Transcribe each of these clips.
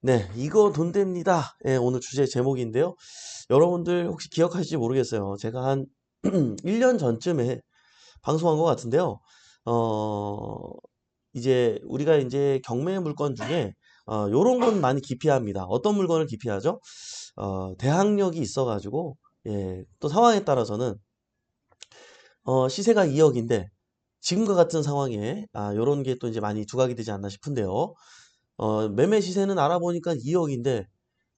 네, 이거 돈 됩니다. 예, 오늘 주제 제목인데요. 여러분들 혹시 기억하실지 모르겠어요. 제가 한 1년 전쯤에 방송한 것 같은데요. 어, 이제 우리가 이제 경매 물건 중에 요런 건 많이 기피합니다. 어떤 물건을 기피하죠? 대항력이 있어가지고, 예, 또 상황에 따라서는 시세가 2억인데 지금과 같은 상황에 요런 게 또 이제 많이 두각이 되지 않나 싶은데요. 매매 시세는 알아보니까 2억인데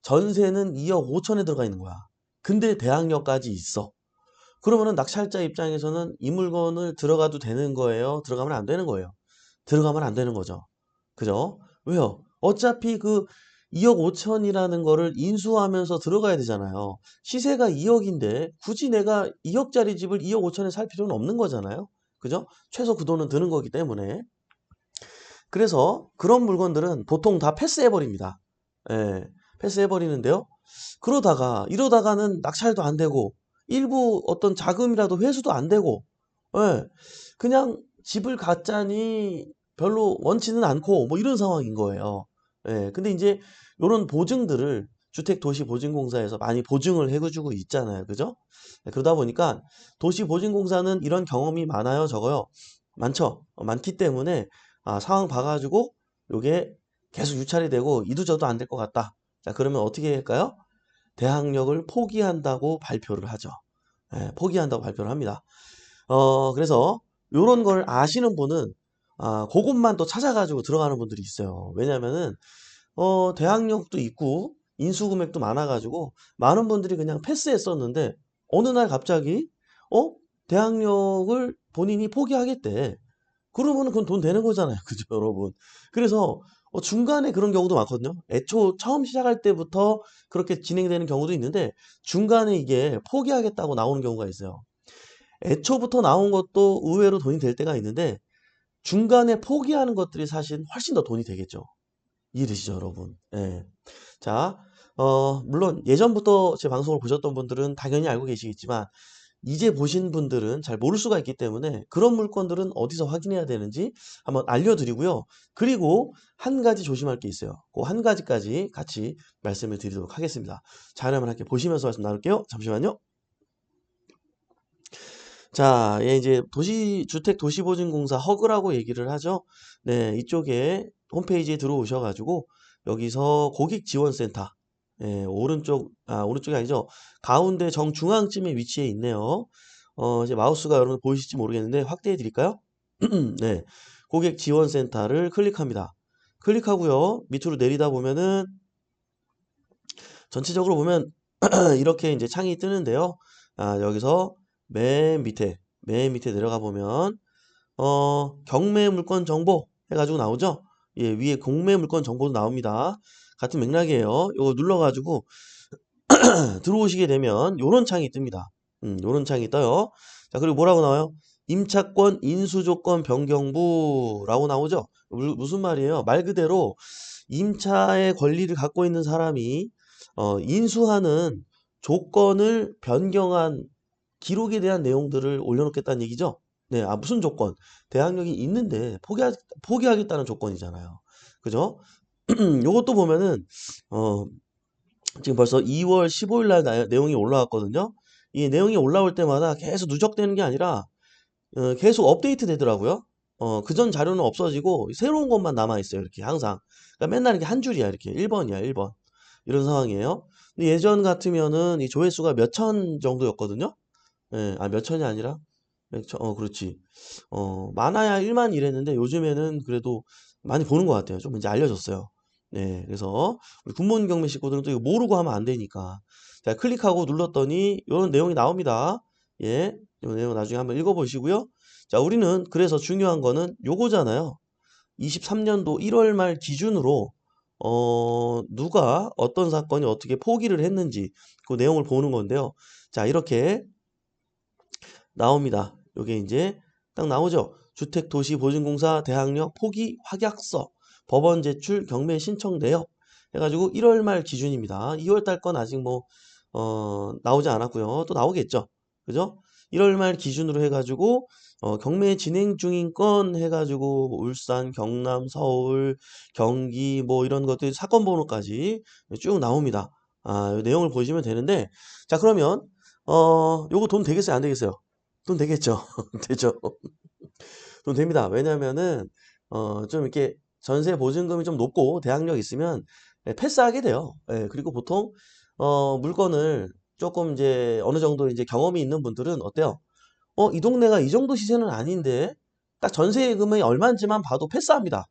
전세는 2억 5천에 들어가 있는 거야. 근데 대항력까지 있어. 그러면은 낙찰자 입장에서는 이 물건을 들어가도 되는 거예요? 들어가면 안 되는 거예요? 들어가면 안 되는 거죠. 그죠? 왜요? 어차피 그 2억 5천이라는 거를 인수하면서 들어가야 되잖아요. 시세가 2억인데 굳이 내가 2억짜리 집을 2억 5천에 살 필요는 없는 거잖아요. 그죠? 최소 그 돈은 드는 거기 때문에. 그래서 그런 물건들은 보통 다 패스해버립니다. 예, 패스해버리는데요. 이러다가는 낙찰도 안 되고, 일부 어떤 자금이라도 회수도 안 되고, 예, 그냥 집을 갖자니 별로 원치는 않고, 뭐 이런 상황인 거예요. 예, 근데 이제 이런 보증들을 주택도시보증공사에서 많이 보증을 해주고 있잖아요. 그죠? 예, 그러다 보니까 도시보증공사는 이런 경험이 많아요, 적어요? 많죠? 많기 때문에 상황 봐가지고 요게 계속 유찰이 되고 이도저도 안 될 것 같다. 자, 그러면 어떻게 할까요? 대항력을 포기한다고 발표를 하죠. 예, 포기한다고 발표를 합니다. 그래서 요런 걸 아시는 분은 그것만 또 찾아가지고 들어가는 분들이 있어요. 왜냐면은 대항력도 있고 인수금액도 많아가지고 많은 분들이 그냥 패스했었는데 어느 날 갑자기 어 대항력을 본인이 포기하겠대. 그러면은 그건 돈 되는 거잖아요. 그죠, 여러분? 그래서 중간에 그런 경우도 많거든요. 애초 처음 시작할 때부터 그렇게 진행되는 경우도 있는데 중간에 이게 포기하겠다고 나오는 경우가 있어요. 애초부터 나온 것도 의외로 돈이 될 때가 있는데 중간에 포기하는 것들이 사실 훨씬 더 돈이 되겠죠. 이해되시죠, 여러분? 예. 자, 물론 예전부터 제 방송을 보셨던 분들은 당연히 알고 계시겠지만 이제 보신 분들은 잘 모를 수가 있기 때문에 그런 물건들은 어디서 확인해야 되는지 한번 알려드리고요. 그리고 한 가지 조심할 게 있어요. 그 한 가지까지 같이 말씀을 드리도록 하겠습니다. 자료만 함께 보시면서 말씀 나눌게요. 잠시만요. 자, 예, 이제 주택도시보증공사 허그라고 얘기를 하죠. 네, 이쪽에 홈페이지에 들어오셔가지고 여기서 고객지원센터, 예, 오른쪽이 아니죠. 가운데 정중앙쯤에 위치해 있네요. 이제 마우스가 여러분 보이실지 모르겠는데 확대해 드릴까요? 네, 고객지원센터를 클릭합니다. 클릭하고요. 밑으로 내리다 보면은 전체적으로 보면 이렇게 이제 창이 뜨는데요. 여기서 맨 밑에 내려가 보면 경매 물건 정보 해가지고 나오죠. 예, 위에 공매 물건 정보도 나옵니다. 같은 맥락이에요. 이거 눌러가지고 들어오시게 되면 요런 창이 뜹니다. 요런 창이 떠요. 자, 그리고 뭐라고 나와요? 임차권 인수조건 변경부라고 나오죠. 무슨 말이에요? 말 그대로 임차의 권리를 갖고 있는 사람이 인수하는 조건을 변경한 기록에 대한 내용들을 올려놓겠다는 얘기죠. 네, 무슨 조건? 대항력이 있는데 포기하겠다는 조건이잖아요. 그죠? 요것도 보면은 어, 지금 벌써 2월 15일 날 내용이 올라왔거든요. 이 내용이 올라올 때마다 계속 누적되는 게 아니라 계속 업데이트 되더라고요. 그전 자료는 없어지고 새로운 것만 남아 있어요. 이렇게 항상. 그러니까 맨날 이게 한 줄이야. 이렇게 1번이야, 1번. 이런 상황이에요. 근데 예전 같으면은 이 조회수가 몇 천 정도였거든요. 예, 몇 천이 아니라 그렇지. 많아야 1만 이랬는데 요즘에는 그래도 많이 보는 것 같아요. 좀 이제 알려졌어요. 네, 그래서 우리 군무원 경매 식구들은 또 이거 모르고 하면 안 되니까. 자, 클릭하고 눌렀더니 이런 내용이 나옵니다. 예, 이 내용 나중에 한번 읽어보시고요. 자, 우리는 그래서 중요한 거는 요거잖아요. 23년도 1월 말 기준으로 누가 어떤 사건이 어떻게 포기를 했는지 그 내용을 보는 건데요. 자, 이렇게 나옵니다. 요게 이제 딱 나오죠. 주택도시보증공사 대항력 포기 확약서 법원 제출 경매 신청 내역 해가지고 1월 말 기준입니다. 2월 달 건 아직 뭐 나오지 않았고요. 또 나오겠죠. 그죠? 1월 말 기준으로 해가지고 경매 진행 중인 건 해가지고 뭐 울산, 경남, 서울, 경기 뭐 이런 것들 사건 번호까지 쭉 나옵니다. 이 내용을 보시면 되는데 자 그러면 요거 돈 되겠어요? 안 되겠어요? 돈 되겠죠? 되죠? 돈 됩니다. 왜냐면은 좀 이렇게 전세 보증금이 좀 높고 대항력 있으면 패스하게 돼요. 예, 그리고 보통 물건을 조금 이제 어느 정도 이제 경험이 있는 분들은 어때요? 이 동네가 이 정도 시세는 아닌데 딱 전세금이 얼마인지만 봐도 패스합니다.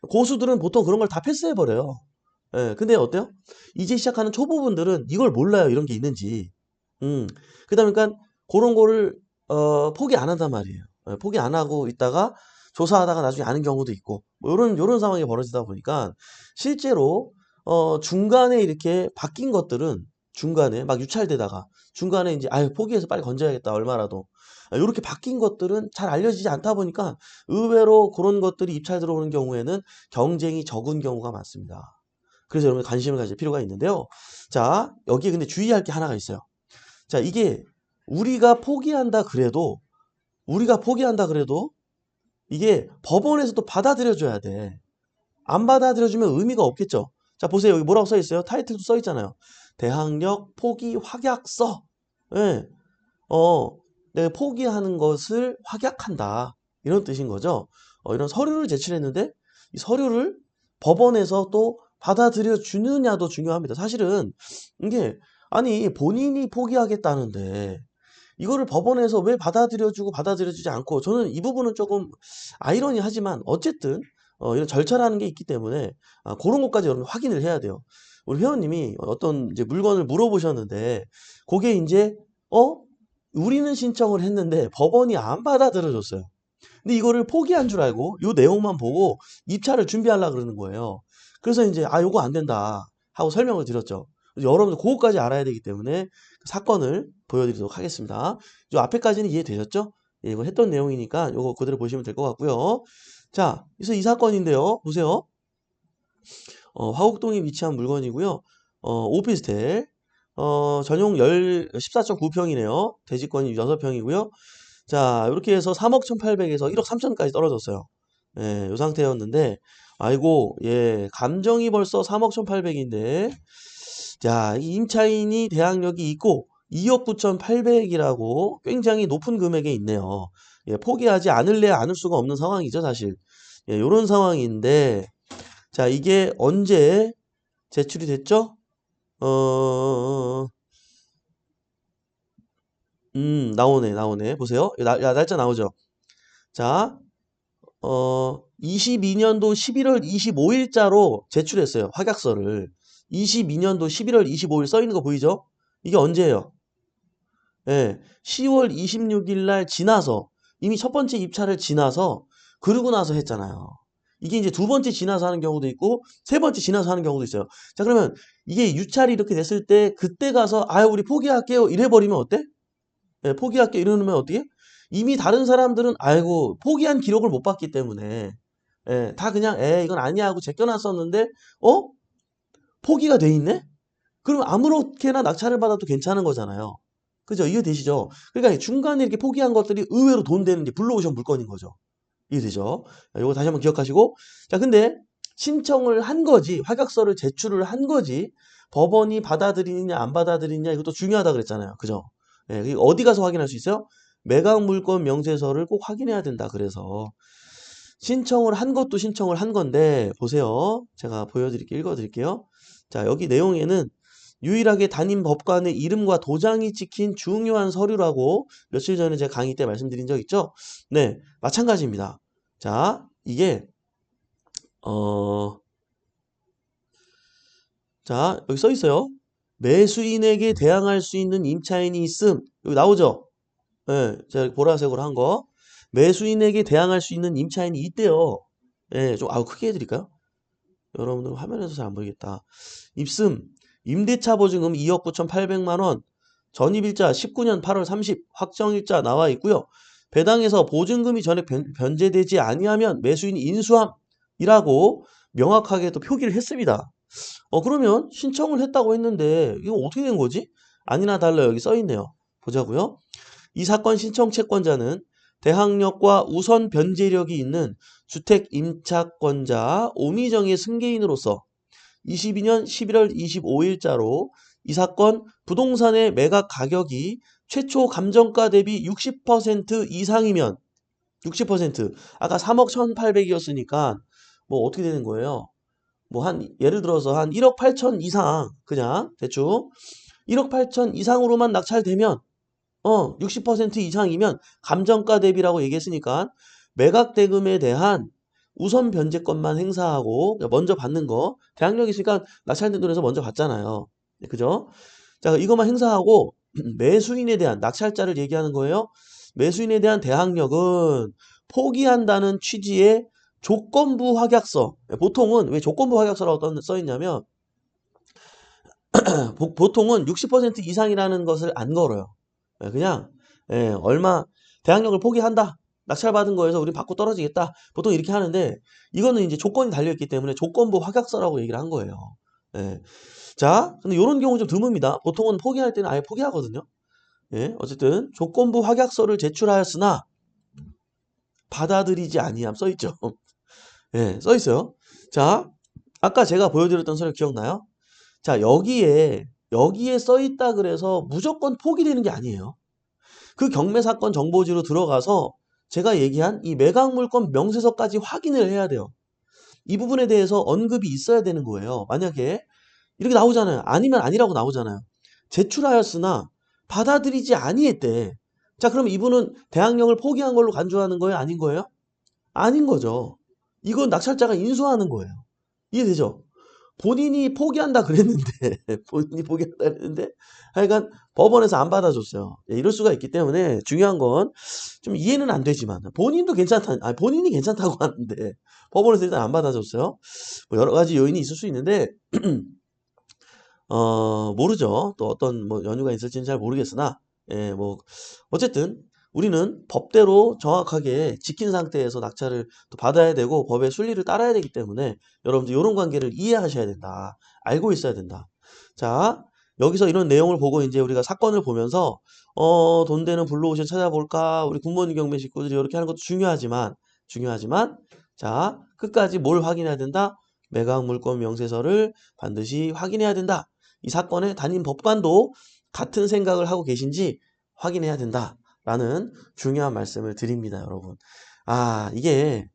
고수들은 보통 그런 걸 다 패스해버려요. 예, 근데 어때요? 이제 시작하는 초보분들은 이걸 몰라요. 이런 게 있는지. 음, 그러다 보니까 그런 거를 포기 안 한단 말이에요. 예, 포기 안 하고 있다가 조사하다가 나중에 아는 경우도 있고 뭐 요런 상황이 벌어지다 보니까 실제로 중간에 이렇게 바뀐 것들은 중간에 막 유찰되다가 중간에 이제 아유 포기해서 빨리 건져야겠다 얼마라도 요렇게 바뀐 것들은 잘 알려지지 않다 보니까 의외로 그런 것들이 입찰 들어오는 경우에는 경쟁이 적은 경우가 많습니다. 그래서 여러분 관심을 가질 필요가 있는데요. 자, 여기에 근데 주의할 게 하나가 있어요. 자, 이게 우리가 포기한다 그래도 이게 법원에서도 받아들여줘야 돼. 안 받아들여주면 의미가 없겠죠. 자, 보세요. 여기 뭐라고 써 있어요? 타이틀도 써 있잖아요. 대항력 포기 확약서. 예. 내가 포기하는 것을 확약한다. 이런 뜻인 거죠. 이런 서류를 제출했는데 이 서류를 법원에서 또 받아들여 주느냐도 중요합니다. 사실은 이게 아니 본인이 포기하겠다는데 이거를 법원에서 왜 받아들여주고 받아들여주지 않고 저는 이 부분은 조금 아이러니하지만 어쨌든 이런 절차라는 게 있기 때문에 그런 것까지 여러분 확인을 해야 돼요. 우리 회원님이 어떤 이제 물건을 물어보셨는데 그게 이제 우리는 신청을 했는데 법원이 안 받아들여줬어요. 근데 이거를 포기한 줄 알고 요 내용만 보고 입찰을 준비하려고 그러는 거예요. 그래서 이제 요거 안 된다 하고 설명을 드렸죠. 여러분들 그거까지 알아야 되기 때문에 그 사건을 보여드리도록 하겠습니다. 요 앞에까지는 이해되셨죠? 예, 이거 했던 내용이니까 요거 그대로 보시면 될 것 같고요. 자, 그래서 이 사건인데요. 보세요. 화곡동에 위치한 물건이고요. 오피스텔. 전용 14.9평이네요. 대지권이 6평이고요. 자, 이렇게 해서 3억 1,800에서 1억 3천까지 떨어졌어요. 예, 요 상태였는데, 아이고, 예, 감정이 벌써 3억 1,800인데, 자, 이 임차인이 대항력이 있고, 2억 9,800이라고 굉장히 높은 금액에 있네요. 예, 포기하지 않을래야 않을 수가 없는 상황이죠, 사실. 예, 요런 상황인데, 자, 이게 언제 제출이 됐죠? 어, 나오네. 보세요. 날짜 나오죠? 자, 22년도 11월 25일자로 제출했어요. 확약서를. 22년도 11월 25일 써 있는 거 보이죠? 이게 언제예요? 예, 10월 26일 날 지나서 이미 첫 번째 입찰을 지나서 그러고 나서 했잖아요. 이게 이제 두 번째 지나서 하는 경우도 있고 세 번째 지나서 하는 경우도 있어요. 자, 그러면 이게 유찰이 이렇게 됐을 때 그때 가서 아유 우리 포기할게요 이래 버리면 어때? 예, 포기할게 이러면 어떻게? 이미 다른 사람들은 아이고 포기한 기록을 못 봤기 때문에 다 그냥 이건 아니야 하고 제껴놨었는데 어? 포기가 돼 있네? 그러면 아무렇게나 낙찰을 받아도 괜찮은 거잖아요. 그죠? 이해되시죠? 그러니까 중간에 이렇게 포기한 것들이 의외로 돈 되는 게 블루오션 물건인 거죠. 이해되죠? 이거 다시 한번 기억하시고. 자, 근데 신청을 한 거지, 확약서를 제출을 한 거지, 법원이 받아들이느냐, 안 받아들이느냐, 이것도 중요하다 그랬잖아요. 그죠? 예, 이거 어디 가서 확인할 수 있어요? 매각 물건 명세서를 꼭 확인해야 된다. 그래서 신청을 한 것도 신청을 한 건데, 보세요. 제가 보여드릴게요. 읽어드릴게요. 자, 여기 내용에는 유일하게 담임 법관의 이름과 도장이 찍힌 중요한 서류라고 며칠 전에 제가 강의 때 말씀드린 적 있죠? 네, 마찬가지입니다. 자, 이게 자, 여기 써 있어요. 매수인에게 대항할 수 있는 임차인이 있음. 여기 나오죠? 예, 제가 보라색으로 한 거. 매수인에게 대항할 수 있는 임차인이 있대요. 예, 좀 크게 해드릴까요? 여러분들 화면에서 잘 안 보이겠다. 입금, 임대차 보증금 2억 9,800만 원, 전입일자 19년 8월 30, 확정일자 나와 있고요. 배당에서 보증금이 전액 변제되지 아니하면 매수인이 인수함이라고 명확하게 또 표기를 했습니다. 그러면 신청을 했다고 했는데 이거 어떻게 된 거지? 아니나 달라 여기 써 있네요. 보자고요. 이 사건 신청 채권자는 대항력과 우선 변제력이 있는 주택 임차권자 오미정의 승계인으로서 22년 11월 25일자로 이 사건 부동산의 매각 가격이 최초 감정가 대비 60% 이상이면 60% 아까 3억 1,800이었으니까 뭐 어떻게 되는 거예요? 뭐 한 예를 들어서 한 1억 8천 이상 그냥 대충 1억 8천 이상으로만 낙찰되면 60% 이상이면 감정가 대비라고 얘기했으니까 매각 대금에 대한 우선 변제권만 행사하고 먼저 받는 거 대항력이 있으니까 낙찰된 돈에서 먼저 받잖아요. 네, 그죠? 자, 이것만 행사하고 매수인에 대한 낙찰자를 얘기하는 거예요. 매수인에 대한 대항력은 포기한다는 취지의 조건부 확약서. 보통은 왜 조건부 확약서라고 써 있냐면 보통은 60% 이상이라는 것을 안 걸어요. 그냥 얼마 대항력을 포기한다. 낙찰받은 거에서 우리 받고 떨어지겠다. 보통 이렇게 하는데 이거는 이제 조건이 달려있기 때문에 조건부 확약서라고 얘기를 한 거예요. 예. 자, 근데 이런 경우 좀 드뭅니다. 보통은 포기할 때는 아예 포기하거든요. 예, 어쨌든 조건부 확약서를 제출하였으나 받아들이지 아니함 써있죠. 예, 써있어요. 자, 아까 제가 보여드렸던 서류 기억나요? 자, 여기에 써있다 그래서 무조건 포기되는 게 아니에요. 그 경매사건 정보지로 들어가서 제가 얘기한 이 매각물건 명세서까지 확인을 해야 돼요. 이 부분에 대해서 언급이 있어야 되는 거예요. 만약에 이렇게 나오잖아요. 아니면 아니라고 나오잖아요. 제출하였으나 받아들이지 아니했대. 자, 그럼 이분은 대항력을 포기한 걸로 간주하는 거예요? 아닌 거예요? 아닌 거죠. 이건 낙찰자가 인수하는 거예요. 이해되죠? 본인이 포기한다 그랬는데 본인이 포기한다 그랬는데 하여간 법원에서 안 받아줬어요. 예, 이럴 수가 있기 때문에 중요한 건 좀 이해는 안 되지만 본인도 괜찮다, 아니 본인이 괜찮다고 하는데 법원에서 일단 안 받아줬어요. 뭐 여러 가지 요인이 있을 수 있는데 모르죠. 또 어떤 뭐 연유가 있을지는 잘 모르겠으나 예, 뭐 어쨌든 우리는 법대로 정확하게 지킨 상태에서 낙찰을 또 받아야 되고 법의 순리를 따라야 되기 때문에 여러분들 이런 관계를 이해하셔야 된다. 알고 있어야 된다. 자, 여기서 이런 내용을 보고 이제 우리가 사건을 보면서 돈 되는 블루오션 찾아볼까? 우리 굿모닝 경매 식구들이 이렇게 하는 것도 중요하지만 자, 끝까지 뭘 확인해야 된다? 매각 물권 명세서를 반드시 확인해야 된다. 이 사건의 담임 법관도 같은 생각을 하고 계신지 확인해야 된다라는 중요한 말씀을 드립니다, 여러분. 아, 이게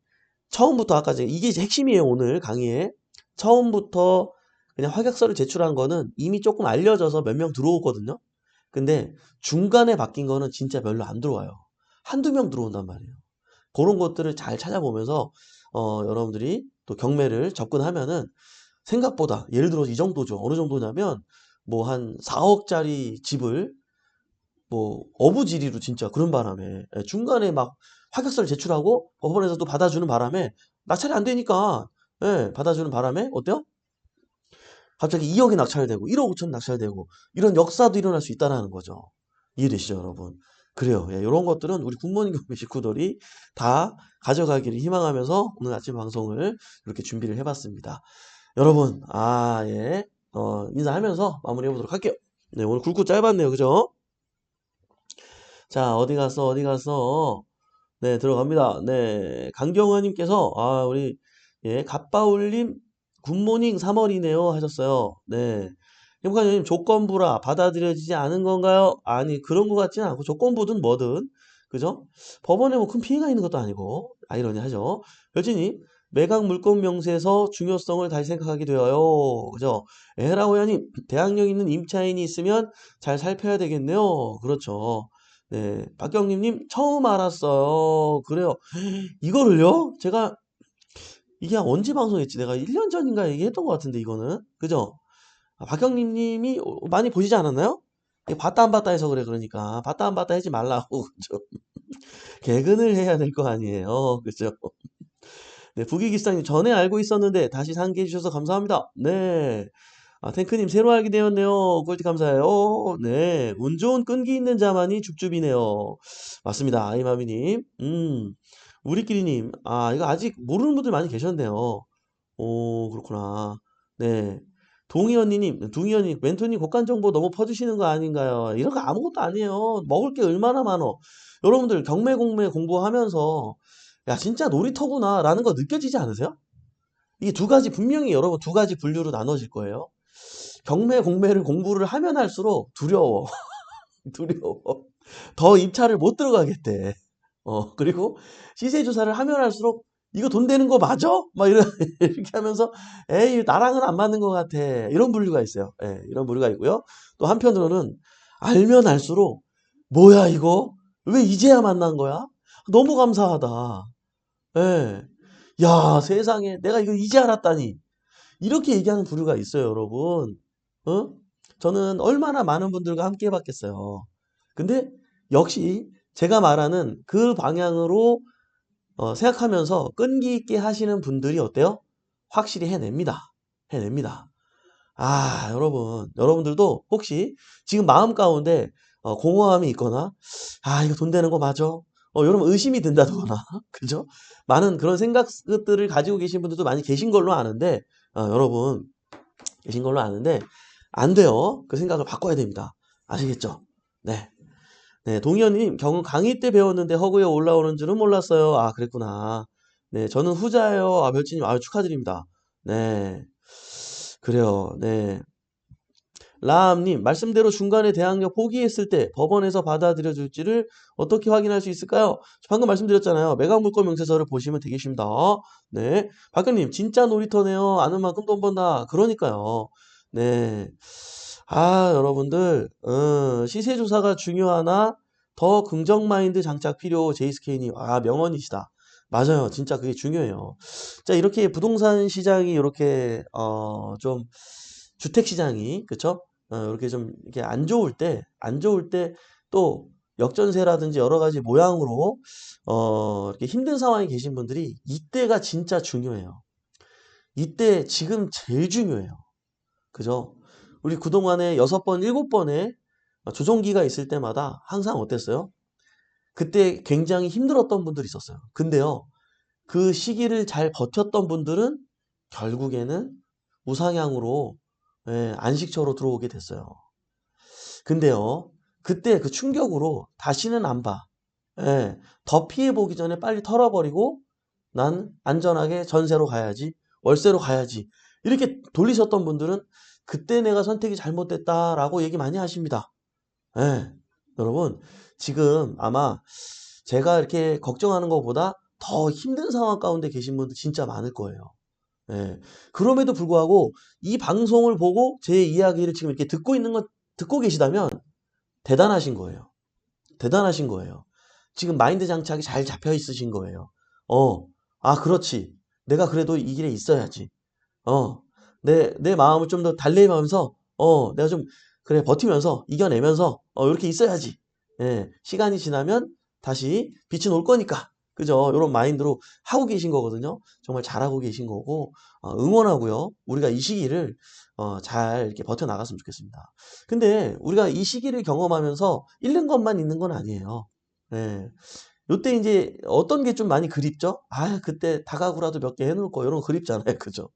처음부터 아까 이게 핵심이에요, 오늘 강의에. 처음부터 그냥 확약서를 제출한 거는 이미 조금 알려져서 몇 명 들어오거든요. 근데 중간에 바뀐 거는 진짜 별로 안 들어와요. 한두 명 들어온단 말이에요. 그런 것들을 잘 찾아보면서 여러분들이 또 경매를 접근하면은 생각보다 예를 들어서 이 정도죠. 어느 정도냐면 뭐 한 4억짜리 집을 뭐 어부지리로 진짜 그런 바람에 중간에 막 확약서를 제출하고 법원에서 또 받아주는 바람에 낙찰이 안 되니까 받아주는 바람에 어때요? 갑자기 2억이 낙찰되고 1억 5천 낙찰되고 이런 역사도 일어날 수 있다는 거죠. 이해되시죠, 여러분? 그래요. 이런 것들은 우리 굿모닝 경매 식구들이 다 가져가기를 희망하면서 오늘 아침 방송을 이렇게 준비를 해봤습니다. 여러분, 예. 인사하면서 마무리해보도록 할게요. 네, 오늘 굵고 짧았네요. 그죠? 자, 어디 가서. 네, 들어갑니다. 네, 강경화님께서, 우리, 예, 갓바울님, 굿모닝 3월이네요. 하셨어요. 네. 행복한님, 조건부라 받아들여지지 않은 건가요? 아니, 그런 것 같지는 않고, 조건부든 뭐든, 그죠? 법원에 뭐 큰 피해가 있는 것도 아니고, 아이러니하죠. 별진님, 매각 물권 명세서 중요성을 다시 생각하게 되어요. 그죠? 에라오야님, 대항력 있는 임차인이 있으면 잘 살펴야 되겠네요. 그렇죠. 네, 박경림님 처음 알았어요. 그래요. 이거를요? 제가 이게 언제 방송했지? 내가 1년 전인가 얘기했던 것 같은데 이거는 그죠? 박경림님이 많이 보시지 않았나요? 이게 봤다 안 봤다 해서 그래 그러니까 봤다 안 봤다 하지 말라고 그죠? 개근을 해야 될 거 아니에요, 그죠? 네, 부기기사님 전에 알고 있었는데 다시 상기해 주셔서 감사합니다. 네. 탱크님 새로 알게 되었네요. 꿀팁 감사해요. 네. 운 좋은 끈기 있는 자만이 줍줍이네요. 맞습니다. 아이마미님. 우리끼리님. 이거 아직 모르는 분들 많이 계셨네요. 오, 그렇구나. 네. 동희 언니, 멘토님 곡간 정보 너무 퍼주시는 거 아닌가요? 이런 거 아무것도 아니에요. 먹을 게 얼마나 많어. 여러분들 경매 공매 공부하면서 야 진짜 놀이터구나 라는 거 느껴지지 않으세요? 이게 두 가지 분명히 여러분 두 가지 분류로 나눠질 거예요. 경매 공매를 공부를 하면 할수록 두려워. 두려워. 더 입찰을 못 들어가겠대. 그리고 시세 조사를 하면 할수록 이거 돈 되는 거 맞아? 막 이렇게 하면서 에이, 나랑은 안 맞는 것 같아. 이런 분류가 있어요. 예, 이런 분류가 있고요. 또 한편으로는 알면 알수록 뭐야, 이거? 왜 이제야 만난 거야? 너무 감사하다. 예. 야, 세상에 내가 이거 이제 알았다니. 이렇게 얘기하는 부류가 있어요, 여러분. 어? 저는 얼마나 많은 분들과 함께 해봤겠어요. 근데 역시 제가 말하는 그 방향으로 생각하면서 끈기 있게 하시는 분들이 어때요? 확실히 해냅니다. 해냅니다. 아, 여러분들도 혹시 지금 마음 가운데 공허함이 있거나, 아, 이거 돈 되는 거 맞아? 여러분 의심이 든다거나, 그죠? 많은 그런 생각들을 가지고 계신 분들도 많이 계신 걸로 아는데, 여러분, 계신 걸로 아는데, 안 돼요. 그 생각을 바꿔야 됩니다. 아시겠죠? 네. 네, 동현님, 강의 때 배웠는데 허구에 올라오는 줄은 몰랐어요. 아, 그랬구나. 네, 저는 후자예요. 아, 멸치님, 아, 축하드립니다. 네, 그래요. 네. 라암님, 말씀대로 중간에 대항력 포기했을 때 법원에서 받아들여 줄지를 어떻게 확인할 수 있을까요? 방금 말씀드렸잖아요. 매각물권 명세서를 보시면 되겠습니다. 네. 박근님, 진짜 놀이터네요. 아는 만큼 돈 번다. 그러니까요. 네. 아, 여러분들, 시세조사가 중요하나 더 긍정 마인드 장착 필요 제이스케이님. 아, 명언이시다. 맞아요. 진짜 그게 중요해요. 자, 이렇게 부동산 시장이 이렇게, 좀, 주택 시장이, 그쵸? 이렇게 좀, 이렇게 안 좋을 때 또 역전세라든지 여러 가지 모양으로, 이렇게 힘든 상황에 계신 분들이 이때가 진짜 중요해요. 이때 지금 제일 중요해요. 그죠? 우리 그동안에 6번, 7번의 조정기가 있을 때마다 항상 어땠어요? 그때 굉장히 힘들었던 분들이 있었어요. 근데요, 그 시기를 잘 버텼던 분들은 결국에는 우상향으로 안식처로 들어오게 됐어요. 근데요, 그때 그 충격으로 다시는 안 봐. 예, 더 피해보기 전에 빨리 털어버리고 난 안전하게 전세로 가야지, 월세로 가야지. 이렇게 돌리셨던 분들은 그때 내가 선택이 잘못됐다라고 얘기 많이 하십니다. 예, 여러분, 지금 아마 제가 이렇게 걱정하는 것보다 더 힘든 상황 가운데 계신 분들 진짜 많을 거예요. 예. 그럼에도 불구하고 이 방송을 보고 제 이야기를 지금 이렇게 듣고 계시다면 대단하신 거예요. 대단하신 거예요. 지금 마인드 장착이 잘 잡혀 있으신 거예요. 어, 아, 그렇지. 내가 그래도 이 길에 있어야지. 어, 내 마음을 좀 더 달래면서, 내가 좀, 그래, 버티면서, 이겨내면서, 이렇게 있어야지. 예, 시간이 지나면 다시 빛이 올 거니까. 그죠? 이런 마인드로 하고 계신 거거든요. 정말 잘하고 계신 거고, 응원하고요. 우리가 이 시기를, 잘 이렇게 버텨나갔으면 좋겠습니다. 근데 우리가 이 시기를 경험하면서 잃는 것만 있는 건 아니에요. 예. 요때 이제 어떤 게 좀 많이 그립죠? 아, 그때 다가구라도 몇 개 해놓을 거, 이런 거 그립잖아요. 그죠?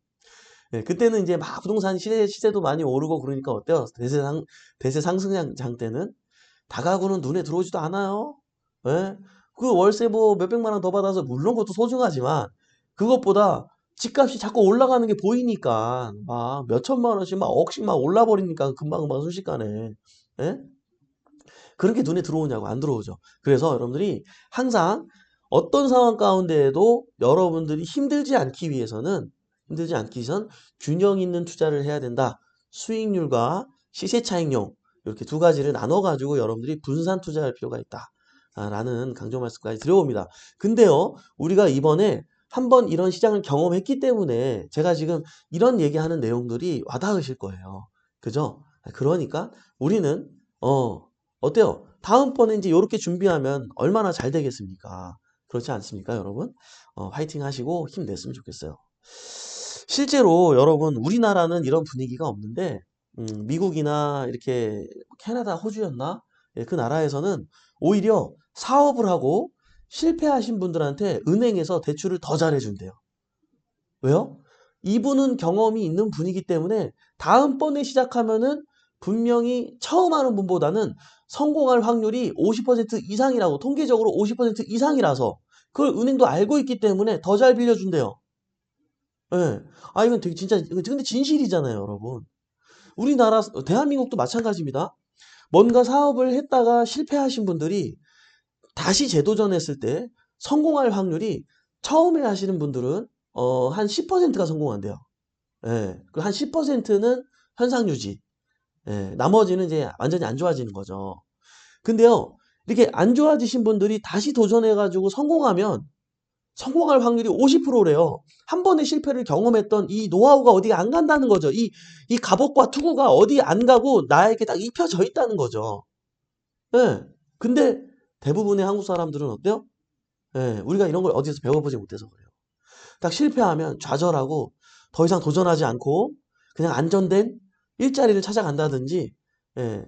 예, 그때는 이제 막 부동산 시세도 많이 오르고 그러니까 어때요? 대세 상승장 때는 다가구는 눈에 들어오지도 않아요. 예? 그 월세 뭐 몇백만 원 더 받아서 물론 그것도 소중하지만 그것보다 집값이 자꾸 올라가는 게 보이니까 막 몇천만 원씩 막 억씩 막 올라버리니까 금방금방 순식간에. 예? 그런 게 눈에 들어오냐고 안 들어오죠. 그래서 여러분들이 항상 어떤 상황 가운데에도 여러분들이 힘들지 않기 위해선 균형 있는 투자를 해야 된다. 수익률과 시세 차익용 이렇게 두 가지를 나눠 가지고 여러분들이 분산 투자할 필요가 있다. 라는 강조 말씀까지 드려봅니다. 근데요, 우리가 이번에 한번 이런 시장을 경험했기 때문에 제가 지금 이런 얘기하는 내용들이 와닿으실 거예요. 그죠? 그러니까 우리는 어때요? 다음번에 이제 요렇게 준비하면 얼마나 잘 되겠습니까? 그렇지 않습니까, 여러분? 화이팅 하시고 힘냈으면 좋겠어요. 실제로 여러분, 우리나라는 이런 분위기가 없는데, 미국이나 이렇게 캐나다, 호주였나? 예, 그 나라에서는 오히려 사업을 하고 실패하신 분들한테 은행에서 대출을 더 잘해준대요. 왜요? 이분은 경험이 있는 분이기 때문에 다음번에 시작하면은 분명히 처음 하는 분보다는 성공할 확률이 50% 이상이라고, 통계적으로 50% 이상이라서 그걸 은행도 알고 있기 때문에 더 잘 빌려준대요. 예. 아, 이건 되게 진짜, 근데 진실이잖아요, 여러분. 우리나라, 대한민국도 마찬가지입니다. 뭔가 사업을 했다가 실패하신 분들이 다시 재도전했을 때 성공할 확률이, 처음에 하시는 분들은 한 10%가 성공한대요. 예. 그 한 10%는 현상 유지. 예. 나머지는 이제 완전히 안 좋아지는 거죠. 근데요, 이렇게 안 좋아지신 분들이 다시 도전해가지고 성공하면 성공할 확률이 50%래요. 한 번의 실패를 경험했던 이 노하우가 어디 안 간다는 거죠. 이 갑옷과 투구가 어디 안 가고 나에게 딱 입혀져 있다는 거죠. 예. 근데 대부분의 한국 사람들은 어때요? 예. 우리가 이런 걸 어디서 배워보지 못해서 그래요. 딱 실패하면 좌절하고 더 이상 도전하지 않고 그냥 안전된 일자리를 찾아간다든지, 예.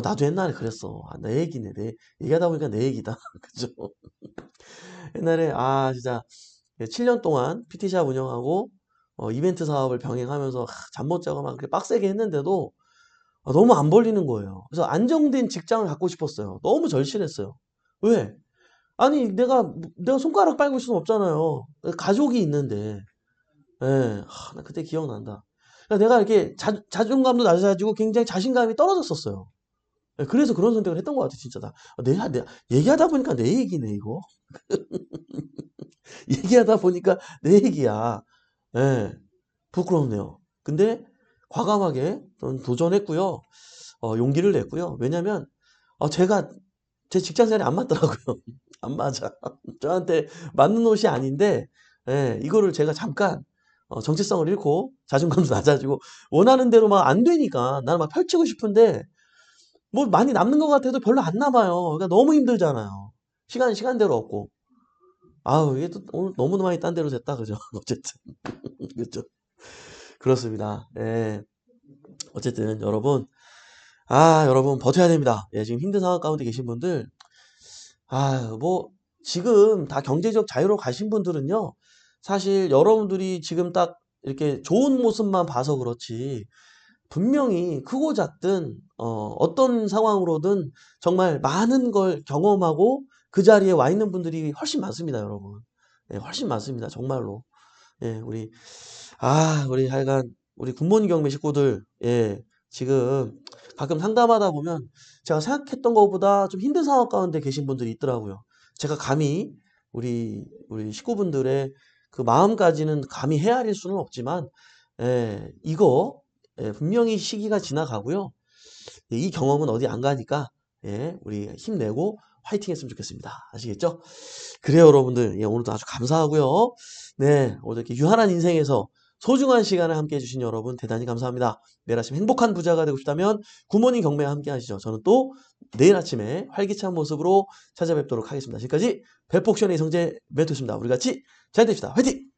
나도 옛날에 그랬어. 내 얘기네. 얘기하다 보니까 내 얘기다. 그죠? 옛날에, 진짜 7년 동안 PT샵 운영하고, 이벤트 사업을 병행하면서 잠 못 자고 막 그렇게 빡세게 했는데도 너무 안 벌리는 거예요. 그래서 안정된 직장을 갖고 싶었어요. 너무 절실했어요. 왜? 아니, 내가 손가락 빨고 있을 수는 없잖아요. 가족이 있는데. 예. 나 그때 기억난다. 그러니까 내가 이렇게 자존감도 낮아지고 굉장히 자신감이 떨어졌었어요. 예, 그래서 그런 선택을 했던 것 같아, 진짜. 내가 얘기하다 보니까 내 얘기네, 이거. 얘기하다 보니까 내 얘기야. 예, 부끄럽네요. 근데 과감하게 저는 도전했고요. 용기를 냈고요. 왜냐면, 제가 제 직장 생활이 안 맞더라고요. 안 맞아. 저한테 맞는 옷이 아닌데, 예, 이거를 제가 잠깐, 정체성을 잃고, 자존감도 낮아지고, 원하는 대로 막 안 되니까, 나는 막 펼치고 싶은데, 뭐 많이 남는 것 같아도 별로 안 남아요. 그러니까 너무 힘들잖아요. 시간대로 없고. 아우, 이게 또 오늘 너무 많이 딴 데로 됐다, 그죠? 어쨌든. 그죠? 그렇습니다. 예. 어쨌든, 여러분, 버텨야 됩니다. 예, 지금 힘든 상황 가운데 계신 분들, 뭐, 지금 다 경제적 자유로 가신 분들은요, 사실 여러분들이 지금 딱 이렇게 좋은 모습만 봐서 그렇지, 분명히 크고 작든, 어떤 상황으로든 정말 많은 걸 경험하고 그 자리에 와 있는 분들이 훨씬 많습니다, 여러분. 예, 훨씬 많습니다, 정말로. 예, 우리 하여간, 우리 굿모닝 경매 식구들, 예, 지금 가끔 상담하다 보면 제가 생각했던 것보다 좀 힘든 상황 가운데 계신 분들이 있더라고요. 제가 감히 우리 식구분들의 그 마음까지는 감히 헤아릴 수는 없지만, 이거, 분명히 시기가 지나가고요. 이 경험은 어디 안 가니까, 우리 힘내고 화이팅 했으면 좋겠습니다. 아시겠죠? 그래요, 여러분들. 예, 오늘도 아주 감사하고요. 네, 오늘 이렇게 유한한 인생에서 소중한 시간을 함께 해주신 여러분 대단히 감사합니다. 내일 아침 행복한 부자가 되고 싶다면 굿모닝 경매와 함께 하시죠. 저는 또 내일 아침에 활기찬 모습으로 찾아뵙도록 하겠습니다. 지금까지 백복션의 이성재 매토였습니다. 우리 같이 잘 됩시다. 화이팅!